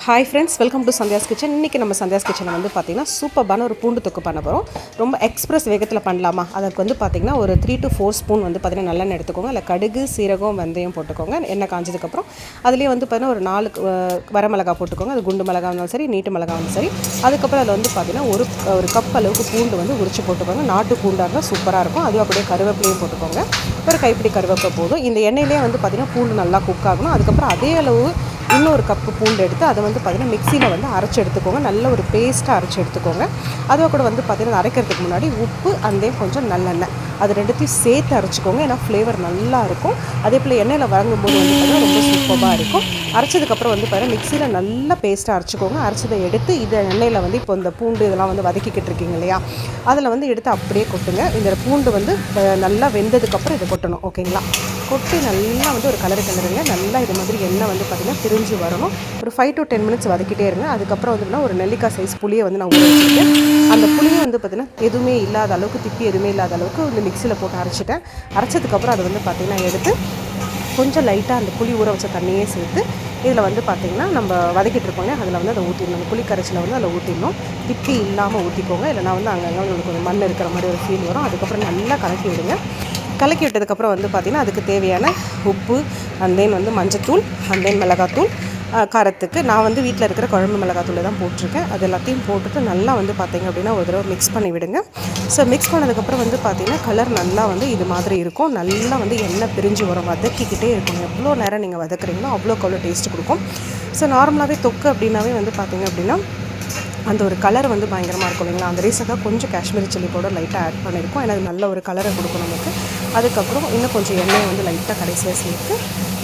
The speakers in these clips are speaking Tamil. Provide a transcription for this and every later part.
Hi friends, welcome to Sandhya's kitchen. இன்றைக்கி நம்ம சந்தியாஸ் கிச்சனில் வந்து பார்த்திங்கன்னா சூப்பரான ஒரு பூண்டு தொக்கு பண்ண போகிறோம். ரொம்ப எக்ஸ்பிரஸ் வேகத்தில் பண்ணலாமா? அதுக்கு வந்து பார்த்திங்கன்னா ஒரு 3 to 4 ஸ்பூன் வந்து பார்த்திங்கன்னா நல்லெண்ணெய் எடுத்துக்கோங்க. இல்லை கடுகு, சீரகம், வெந்தயம் போட்டுக்கோங்க. எண்ணெய் காஞ்சதுக்கப்புறம் அதுலேயே வந்து பார்த்திங்கன்னா ஒரு 4 வரமிளகா போட்டுக்கோங்க. அது குண்டு மிளகா இருந்தாலும் சரி, நீட்டு மிளகா இருந்தாலும் சரி. அதுக்கப்புறம் அதில் வந்து பார்த்திங்கன்னா ஒரு கப் அளவுக்கு பூண்டு வந்து உரிச்சு போட்டுக்கோங்க. நாட்டு பூண்டாக இருந்தால் சூப்பராக இருக்கும். அதுவும் அப்படியே கருவேப்பிலையும் போட்டுக்கோங்க. ஒரு கைப்பிடி கருவேப்பிலை போதும். இந்த எண்ணெயிலே வந்து பார்த்திங்கன்னா பூண்டு நல்லா குக் ஆகணும். அதுக்கப்புறம் அதே அளவு இன்னொரு கப்பு பூண்டு எடுத்து அதை வந்து பார்த்திங்கன்னா மிக்சியில் வந்து அரைச்சி எடுத்துக்கோங்க. நல்ல ஒரு பேஸ்ட்டாக அரைச்சி எடுத்துக்கோங்க. அதை கூட வந்து பார்த்திங்கன்னா அரைக்கிறதுக்கு முன்னாடி உப்பு அந்தே கொஞ்சம் நல்லெண்ணெய் அது ரெண்டுத்தையும் சேர்த்து அரைச்சிக்கோங்க. ஏன்னா ஃப்ளேவர் நல்லா இருக்கும். அதே போல் எண்ணெயில் வழங்கும்போது வந்து பார்த்திங்கன்னா ரொம்ப சூப்பராக இருக்கும். அரைச்சதுக்கப்புறம் வந்து பார்த்திங்கன்னா மிக்சியில் நல்லா பேஸ்ட்டாக அரைச்சிக்கோங்க. அரைச்சதை எடுத்து இதை எண்ணெயில் வந்து இப்போ இந்த பூண்டு இதெல்லாம் வந்து வதக்கிக்கிட்டு இருக்கீங்க இல்லையா, அதில் வந்து எடுத்து அப்படியே கொட்டுங்க. இந்த பூண்டு வந்து நல்லா வெந்ததுக்கப்புறம் இதை கொட்டணும். ஓகேங்களா? கொட்டி நல்லா வந்து ஒரு கிளறுங்க. நல்லா இது மாதிரி எண்ணெய் வந்து பார்த்திங்கன்னா பிரிஞ்சு வரணும். ஒரு 5 to 10 minutes வதக்கிட்டே இருங்க. அதுக்கப்புறம் வந்து ஒரு நெல்லிக்காய் சைஸ் புளியை வந்து நான் ஊற வச்சுருக்கேன். அந்த புளியை வந்து பார்த்திங்கன்னா எதுவுமே இல்லாத அளவுக்கு, திப்பி எதுவுமே இல்லாத அளவுக்கு வந்து மிக்சியில் போட்டு அரைச்சிட்டேன். அரைச்சதுக்கப்புறம் அதை வந்து பார்த்திங்கன்னா எடுத்து கொஞ்சம் லைட்டாக அந்த புளி ஊற வச்ச தண்ணியே சேர்த்து இதில் வந்து பார்த்திங்கன்னா நம்ம வதக்கிட்டு இருக்கோங்க. அதில் வந்து அதை ஊற்றிடணும். அந்த புளி கரைச்சியில் வந்து அதில் ஊற்றிடணும். திப்பி இல்லாமல் ஊற்றிக்கோங்க. இல்லைனா வந்து அங்கங்கே உங்களுக்கு ஒரு மண் இருக்கிற மாதிரி ஒரு ஃபீல் வரும். அதுக்கப்புறம் நல்லா கலக்கி விடுங்க. கலக்கி விட்டதுக்கப்புறம் வந்து பார்த்திங்கன்னா அதுக்கு தேவையான உப்பு, அண்ட் தென் வந்து மஞ்சத்தூள், அண்ட் தென் மிளகாத்தூள், காரத்துக்கு நான் வந்து வீட்டில் இருக்கிற குழம்பு மிளகாத்தூளை தான் போட்டிருக்கேன். அது எல்லாத்தையும் போட்டுட்டு நல்லா வந்து பார்த்திங்க அப்படின்னா ஒரு தடவை மிக்ஸ் பண்ணி விடுங்க. ஸோ மிக்ஸ் பண்ணதுக்கப்புறம் வந்து பார்த்திங்கன்னா கலர் நல்லா வந்து இது மாதிரி இருக்கும். நல்லா வந்து எண்ணெய் பிரிஞ்சு வரும். வதக்கிக்கிட்டே இருக்கணும். எவ்வளோ நேரம் நீங்கள் வதக்குறீங்களோ அவ்வளோ டேஸ்ட் கொடுக்கும். ஸோ நார்மலாகவே தொக்கு அப்படின்னாவே வந்து பார்த்திங்க அப்படின்னா அந்த ஒரு கலர் வந்து பயங்கரமாக இருக்கும் இல்லைங்களா? அந்த ரீசனாக கொஞ்சம் காஷ்மீரி சில்லி பவுடர் லைட்டாக ஆட் பண்ணியிருக்கோம். ஏன்னா அது நல்ல ஒரு கலரை கொடுக்கும் நமக்கு. அதுக்கப்புறம் இன்னும் கொஞ்சம் எண்ணெயை வந்து லைட்டாக கடைசியாக சேர்த்து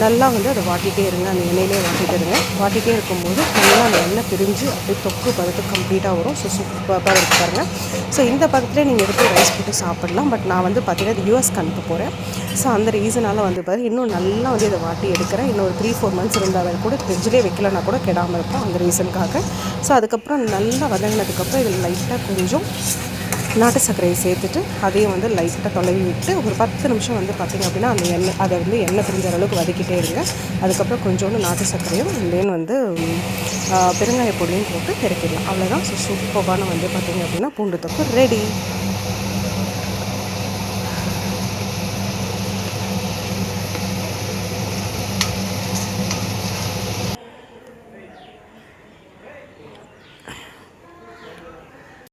நல்லா வந்து அதை வாட்டிகிட்டே இருங்க. அந்த எண்ணெயிலே வாட்டிகிட்டே இருங்க. வாட்டிகிட்டே இருக்கும்போது நல்லா அந்த எண்ணெய் பிரிஞ்சு அப்படியே தொக்கு பதத்துக்கு கம்ப்ளீட்டாக வரும். ஸோ சூப்பராக இருக்கு பாருங்கள். ஸோ இந்த பதத்தில் நீங்கள் எடுத்து ரைஸ் போட்டு சாப்பிடலாம். பட் நான் வந்து பார்த்திங்கன்னா இது யூஎஸ்க்கு அனுப்ப போகிறேன். ஸோ அந்த ரீசனால் வந்து இன்னும் நல்லா வந்து இதை வாட்டி எடுக்கிறேன். இன்னும் ஒரு 3-4 months இருந்தால் கூட ஃப்ரிட்ஜிலே வைக்கலன்னா கூட கெடாமல் இருக்கும். அந்த ரீசனுக்காக. ஸோ அதுக்கப்புறம் நல்லா வதங்கினதுக்கப்புறம் இதில் லைட்டாக கொஞ்சம் நாட்டு சர்க்கரையை சேர்த்துட்டு அதையும் வந்து லைட்டாக தொலைவி விட்டு ஒரு 10 நிமிஷம் வந்து பார்த்திங்க அப்படின்னா அந்த அதை வந்து எண்ணெய் பிரிஞ்ச அளவுக்கு வதக்கிட்டே இருங்க. அதுக்கப்புறம் கொஞ்சோண்டு நாட்டு சர்க்கரையும் தென் வந்து பெருங்காய பொடியும் போட்டு இறக்கிடலாம். அவ்வளோதான். ஸோ சூப்பரான வந்து பார்த்திங்க அப்படின்னா பூண்டு தொக்கு ரெடி.